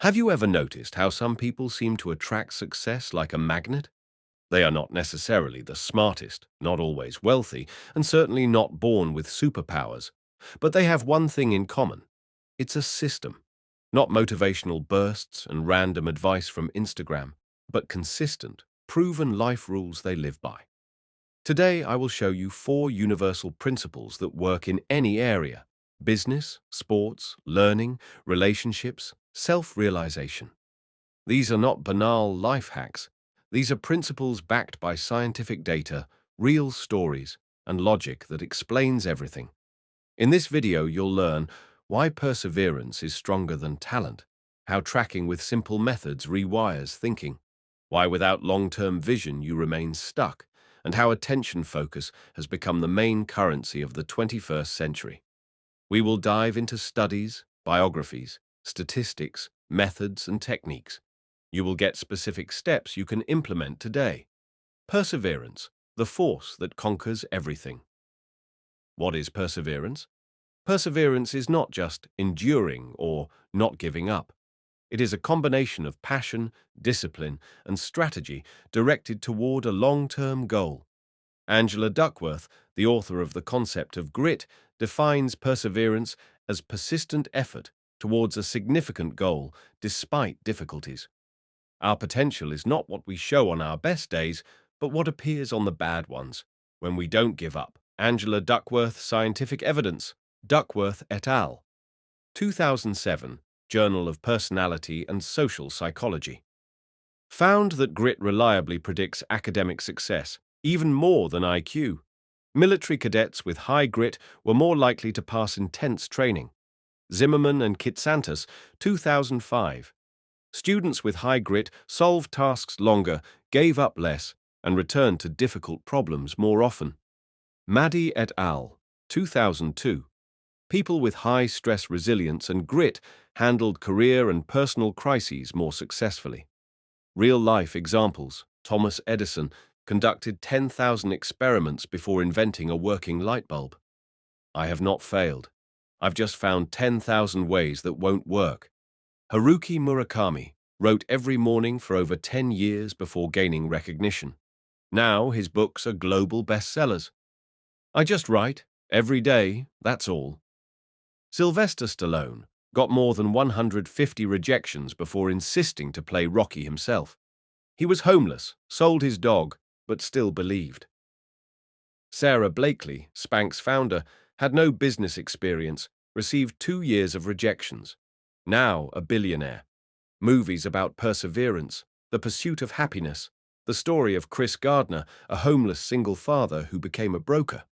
Have you ever noticed how some people seem to attract success like a magnet? They are not necessarily the smartest, not always wealthy, and certainly not born with superpowers. But they have one thing in common. It's a system. Not motivational bursts and random advice from Instagram, but consistent, proven life rules they live by. Today, I will show you 4 universal principles that work in any area: business, sports, learning, relationships, self-realization. These are not banal life hacks. These are principles backed by scientific data, real stories, and logic that explains everything. In this video, you'll learn why perseverance is stronger than talent, how tracking with simple methods rewires thinking, why without long-term vision you remain stuck, and how attention focus has become the main currency of the 21st century. We will dive into studies, biographies, statistics, methods, and techniques. You will get specific steps you can implement today. Perseverance, the force that conquers everything. What is perseverance? Perseverance is not just enduring or not giving up. It is a combination of passion, discipline, and strategy directed toward a long-term goal. Angela Duckworth, the author of The Concept of Grit, defines perseverance as persistent effort towards a significant goal despite difficulties. Our potential is not what we show on our best days, but what appears on the bad ones, when we don't give up. Angela Duckworth, Scientific Evidence, Duckworth et al. 2007, Journal of Personality and Social Psychology. Found that grit reliably predicts academic success, even more than IQ. Military cadets with high grit were more likely to pass intense training. Zimmerman and Kitsantas, 2005. Students with high grit solved tasks longer, gave up less, and returned to difficult problems more often. Maddy et al., 2002. People with high stress resilience and grit handled career and personal crises more successfully. Real-life examples. Thomas Edison conducted 10,000 experiments before inventing a working light bulb. I have not failed. I've just found 10,000 ways that won't work. Haruki Murakami wrote every morning for over 10 years before gaining recognition. Now his books are global bestsellers. I just write, every day, that's all. Sylvester Stallone got more than 150 rejections before insisting to play Rocky himself. He was homeless, sold his dog, but still believed. Sarah Blakely, Spanx founder, had no business experience, received 2 years of rejections. Now a billionaire. Movies about perseverance, the pursuit of happiness, the story of Chris Gardner, a homeless single father who became a broker.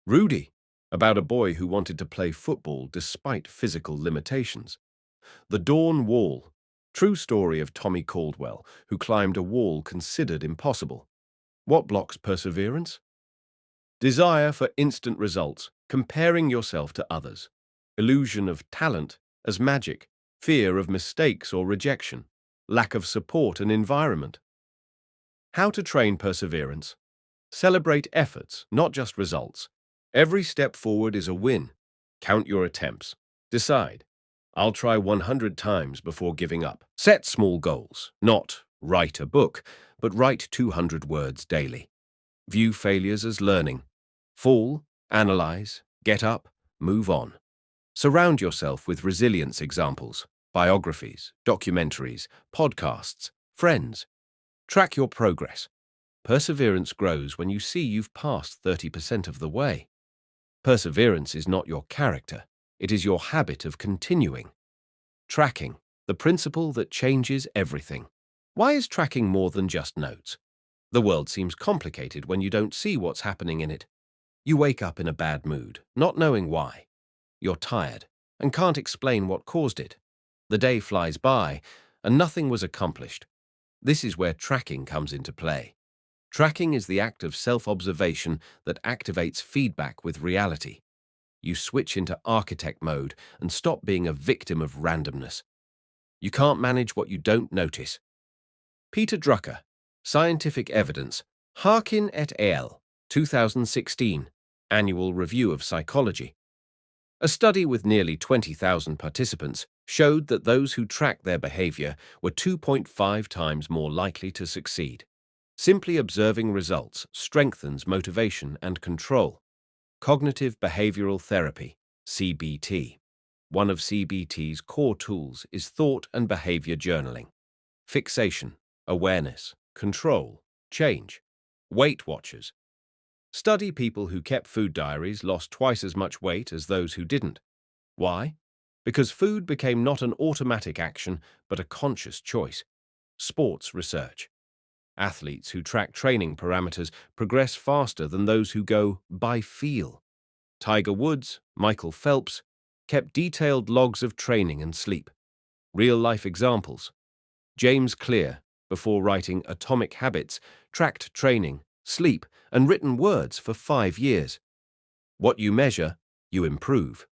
Rudy, about a boy who wanted to play football despite physical limitations. The Dawn Wall, true story of Tommy Caldwell, who climbed a wall considered impossible. What blocks perseverance? Desire for instant results, comparing yourself to others. Illusion of talent as magic, fear of mistakes or rejection, lack of support and environment. How to train perseverance? Celebrate efforts, not just results. Every step forward is a win. Count your attempts. Decide. I'll try 100 times before giving up. Set small goals. Not write a book, but write 200 words daily. View failures as learning. Fall, analyze, get up, move on. Surround yourself with resilience examples, biographies, documentaries, podcasts, friends. Track your progress. Perseverance grows when you see you've passed 30% of the way. Perseverance is not your character, it is your habit of continuing. Tracking, the principle that changes everything. Why is tracking more than just notes? The world seems complicated when you don't see what's happening in it. You wake up in a bad mood, not knowing why. You're tired and can't explain what caused it. The day flies by and nothing was accomplished. This is where tracking comes into play. Tracking is the act of self-observation that activates feedback with reality. You switch into architect mode and stop being a victim of randomness. You can't manage what you don't notice. Peter Drucker, Scientific Evidence, Harkin et al., 2016, Annual Review of Psychology. A study with nearly 20,000 participants showed that those who tracked their behavior were 2.5 times more likely to succeed. Simply observing results strengthens motivation and control. Cognitive behavioral therapy, CBT. One of CBT's core tools is thought and behavior journaling. Fixation, awareness, control, change. Weight Watchers. Study people who kept food diaries lost twice as much weight as those who didn't. Why? Because food became not an automatic action, but a conscious choice. Sports research. Athletes who track training parameters progress faster than those who go by feel. Tiger Woods, Michael Phelps, kept detailed logs of training and sleep. Real-life examples. James Clear, before writing Atomic Habits, tracked training, sleep, and written words for 5 years. What you measure, you improve.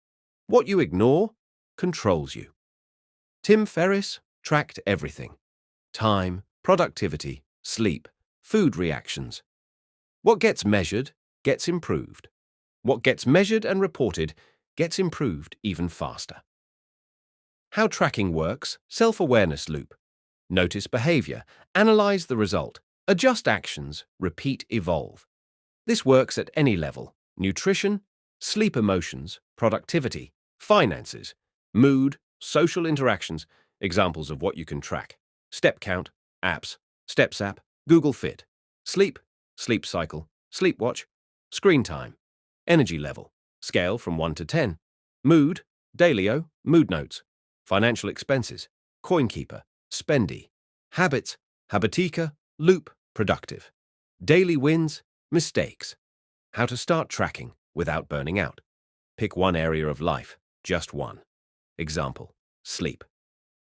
What you ignore, controls you. Tim Ferriss tracked everything. Time, productivity, sleep, food reactions. What gets measured gets improved. What gets measured and reported gets improved even faster. How tracking works, self-awareness loop. Notice behavior, analyze the result, adjust actions, repeat, evolve. This works at any level: nutrition, sleep, emotions, productivity, finances, mood, social interactions. Examples of what you can track: step count, apps, Steps app, Google Fit, sleep, sleep cycle, sleep watch, screen time, energy level, scale from 1 to 10, mood, Dailyo, mood notes, financial expenses, CoinKeeper, Spendy, habits, Habitica, Loop, productive, daily wins, mistakes, how to start tracking without burning out. Pick one area of life, just one. Example, sleep.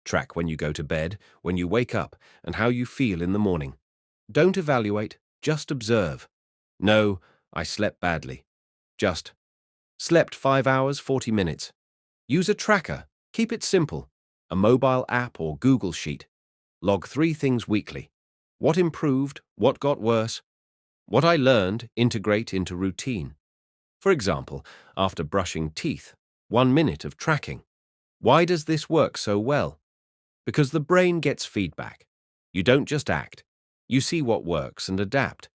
Track when you go to bed, when you wake up, and how you feel in the morning. Don't evaluate, just observe. No, I slept badly. Just, slept 5 hours, 40 minutes. Use a tracker, keep it simple, a mobile app or Google Sheet. Log 3 things weekly. What improved, what got worse. What I learned, integrate into routine. For example, after brushing teeth, 1 minute of tracking. Why does this work so well? Because the brain gets feedback. You don't just act. You see what works and adapt.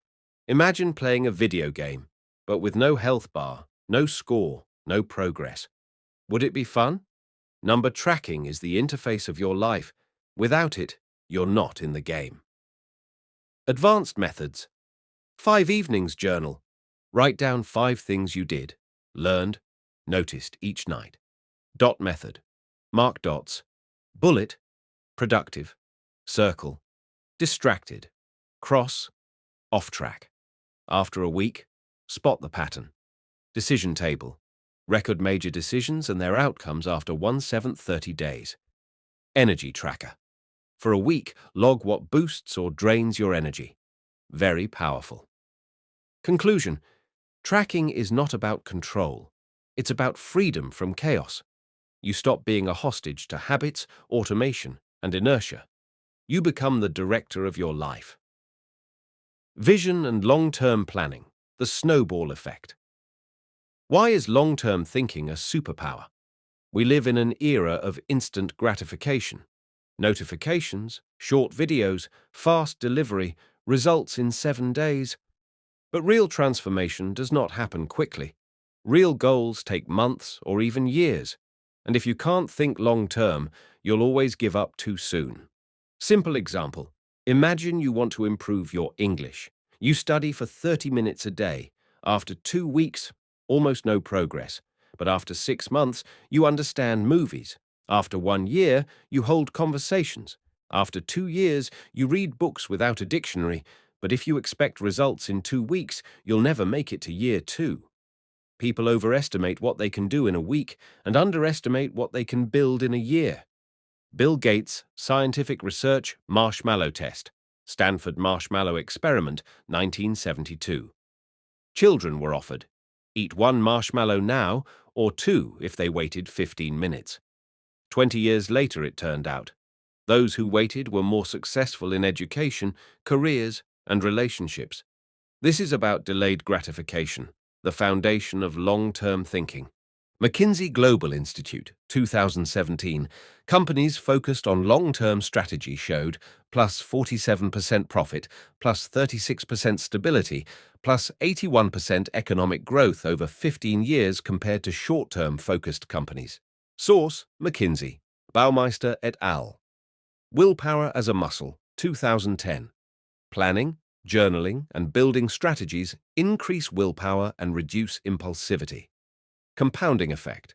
Imagine playing a video game, but with no health bar, no score, no progress. Would it be fun? Number tracking is the interface of your life. Without it, you're not in the game. Advanced methods. 5 evenings journal. Write down 5 things you did, learned, noticed each night. Dot method. Mark dots. Bullet. Productive. Circle. Distracted. Cross. Off track. After a week, spot the pattern. Decision table. Record major decisions and their outcomes after 1/7 30 days. Energy tracker. For a week, log what boosts or drains your energy. Very powerful. Conclusion. Tracking is not about control. It's about freedom from chaos. You stop being a hostage to habits, automation, and inertia. You become the director of your life. Vision and long-term planning. The snowball effect. Why is long-term thinking a superpower? We live in an era of instant gratification. Notifications, short videos, fast delivery, results in 7 days. But real transformation does not happen quickly. Real goals take months or even years. And if you can't think long-term, you'll always give up too soon. Simple example. Imagine you want to improve your English. You study for 30 minutes a day. After 2 weeks, almost no progress. But after 6 months, you understand movies. After 1 year, you hold conversations. After 2 years, you read books without a dictionary. But if you expect results in 2 weeks, you'll never make it to year 2. People overestimate what they can do in a week and underestimate what they can build in a year. Bill Gates, Scientific Research, Marshmallow Test, Stanford Marshmallow Experiment, 1972. Children were offered, eat 1 marshmallow now or 2 if they waited 15 minutes. 20 years later, it turned out, those who waited were more successful in education, careers, and relationships. This is about delayed gratification, the foundation of long-term thinking. McKinsey Global Institute, 2017, companies focused on long-term strategy showed plus 47% profit, plus 36% stability, plus 81% economic growth over 15 years compared to short-term focused companies. Source: McKinsey. Baumeister et al. Willpower as a Muscle, 2010. Planning, journaling, and building strategies increase willpower and reduce impulsivity. Compounding effect.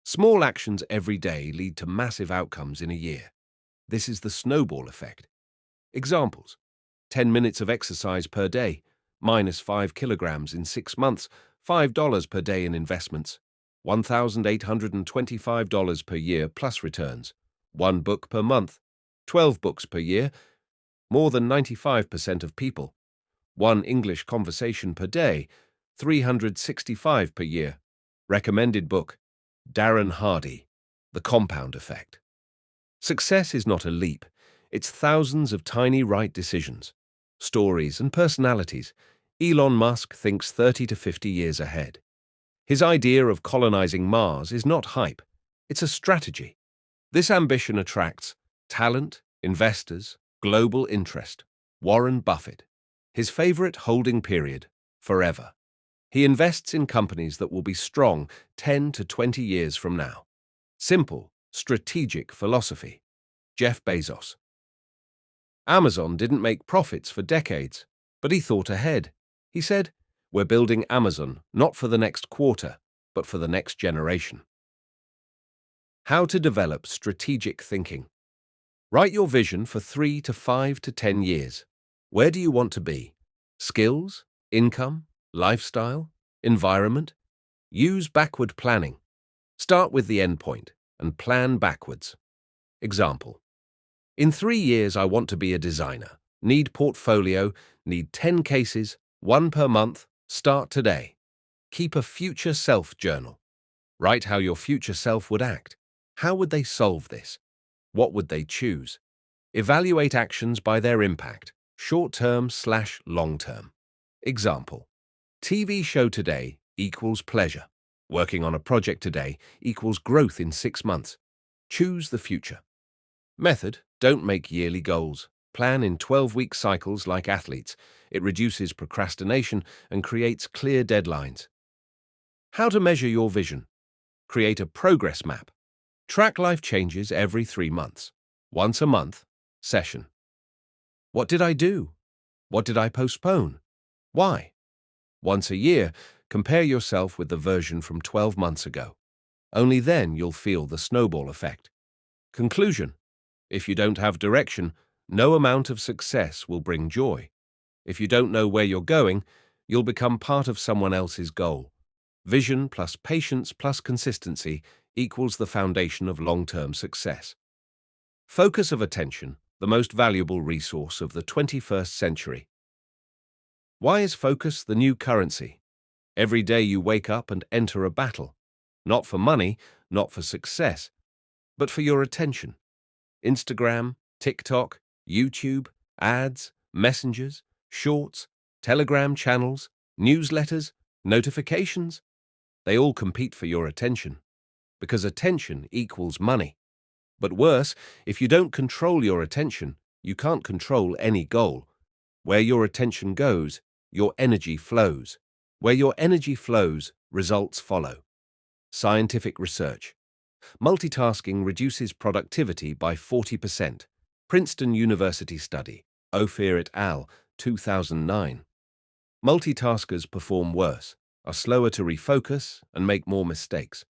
Small actions every day lead to massive outcomes in a year. This is the snowball effect. Examples: 10 minutes of exercise per day, minus 5 kilograms in 6 months, $5 per day in investments, $1,825 per year plus returns, 1 book per month, 12 books per year, more than 95% of people, 1 English conversation per day, 365 per year. Recommended book: Darren Hardy, The Compound Effect. Success is not a leap, it's thousands of tiny right decisions, stories and personalities. Elon Musk thinks 30 to 50 years ahead. His idea of colonizing Mars is not hype, it's a strategy. This ambition attracts talent, investors, global interest. Warren Buffett. His favorite holding period: forever. He invests in companies that will be strong 10 to 20 years from now. Simple, strategic philosophy. Jeff Bezos. Amazon didn't make profits for decades, but he thought ahead. He said, "We're building Amazon not for the next quarter, but for the next generation." How to develop strategic thinking. Write your vision for 3 to 5 to 10 years. Where do you want to be? Skills, income, lifestyle, environment? Use backward planning. Start with the endpoint and plan backwards. Example: in 3 years I want to be a designer. Need portfolio, need 10 cases, 1 per month. Start today. Keep a future self journal. Write how your future self would act. How would they solve this? What would they choose? Evaluate actions by their impact, short-term/long-term. Example: TV show today equals pleasure. Working on a project today equals growth in 6 months. Choose the future. Method: don't make yearly goals. Plan in 12-week cycles like athletes. It reduces procrastination and creates clear deadlines. How to measure your vision. Create a progress map. Track life changes every 3 months. Once a month, session. What did I do? What did I postpone? Why? Once a year, compare yourself with the version from 12 months ago. Only then you'll feel the snowball effect. Conclusion: if you don't have direction, no amount of success will bring joy. If you don't know where you're going, you'll become part of someone else's goal. Vision plus patience plus consistency equals the foundation of long-term success. Focus of attention, the most valuable resource of the 21st century. Why is focus the new currency? Every day you wake up and enter a battle. Not for money, not for success, but for your attention. Instagram, TikTok, YouTube, ads, messengers, shorts, Telegram channels, newsletters, notifications. They all compete for your attention, because attention equals money. But worse, if you don't control your attention, you can't control any goal. Where your attention goes, your energy flows. Where your energy flows, results follow. Scientific research. Multitasking reduces productivity by 40%. Princeton University study. Ophir et al., 2009. Multitaskers perform worse, are slower to refocus, and make more mistakes.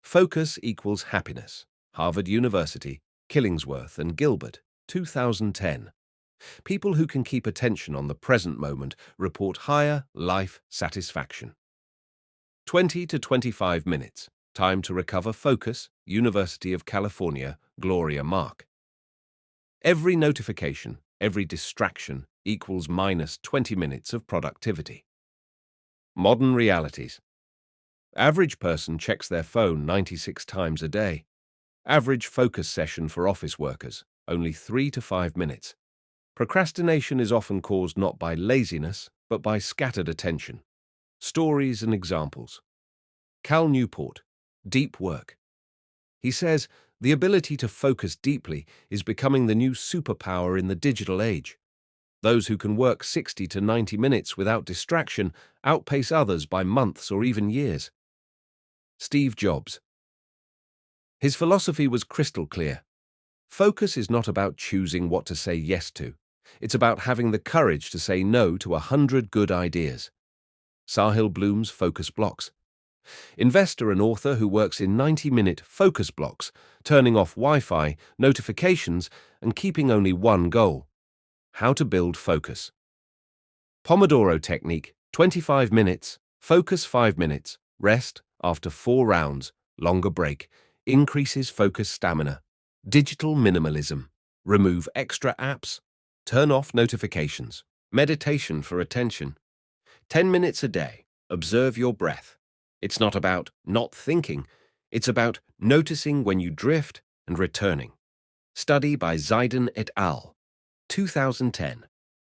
Focus equals happiness. Harvard University, Killingsworth and Gilbert, 2010. People who can keep attention on the present moment report higher life satisfaction. 20 to 25 minutes. Time to recover focus. University of California, Gloria Mark. Every notification, every distraction equals minus 20 minutes of productivity. Modern realities. Average person checks their phone 96 times a day. Average focus session for office workers, only 3 to 5 minutes. Procrastination is often caused not by laziness, but by scattered attention. Stories and examples. Cal Newport, Deep work. He says the ability to focus deeply is becoming the new superpower in the digital age. Those who can work 60 to 90 minutes without distraction outpace others by months or even years. Steve Jobs. His philosophy was crystal clear. Focus is not about choosing what to say yes to. It's about having the courage to say no to 100 good ideas. Sahil Bloom's focus blocks. Investor and author who works in 90-minute focus blocks, turning off Wi-Fi, notifications, and keeping only one goal. How to build focus. Pomodoro technique, 25 minutes, focus 5 minutes, rest after 4 rounds, longer break, increases focus stamina. Digital minimalism. Remove extra apps. Turn off notifications. Meditation for attention. 10 minutes a day. Observe your breath. It's not about not thinking. It's about noticing when you drift and returning. Study by Zaiden et al. 2010.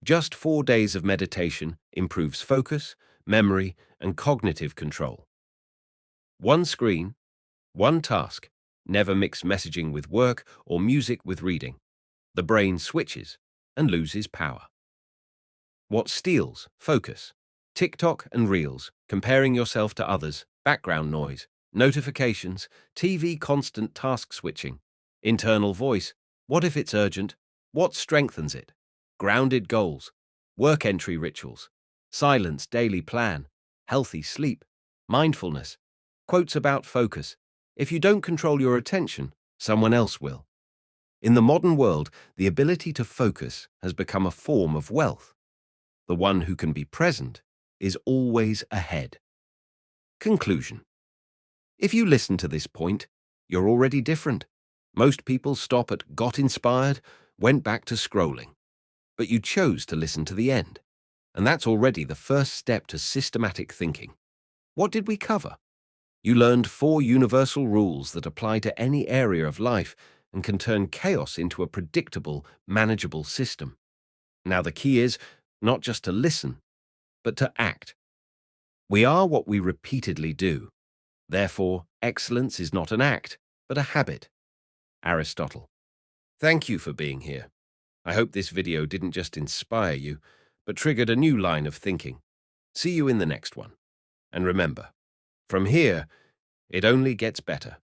Just 4 days of meditation improves focus, memory, and cognitive control. One screen, one task. Never mix messaging with work or music with reading. The brain switches and loses power. What steals focus? TikTok and Reels, comparing yourself to others, background noise, notifications, TV constant task switching, internal voice, what if it's urgent? What strengthens it? Grounded goals, work entry rituals, silence daily plan, healthy sleep, mindfulness, quotes about focus. If you don't control your attention, someone else will. In the modern world, the ability to focus has become a form of wealth. The one who can be present is always ahead. Conclusion. If you listen to this point, you're already different. Most people stop at got inspired, went back to scrolling. But you chose to listen to the end. And that's already the first step to systematic thinking. What did we cover? You learned 4 universal rules that apply to any area of life and can turn chaos into a predictable, manageable system. Now the key is not just to listen, but to act. We are what we repeatedly do. Therefore, excellence is not an act, but a habit. Aristotle. Thank you for being here. I hope this video didn't just inspire you, but triggered a new line of thinking. See you in the next one. And remember, from here, it only gets better.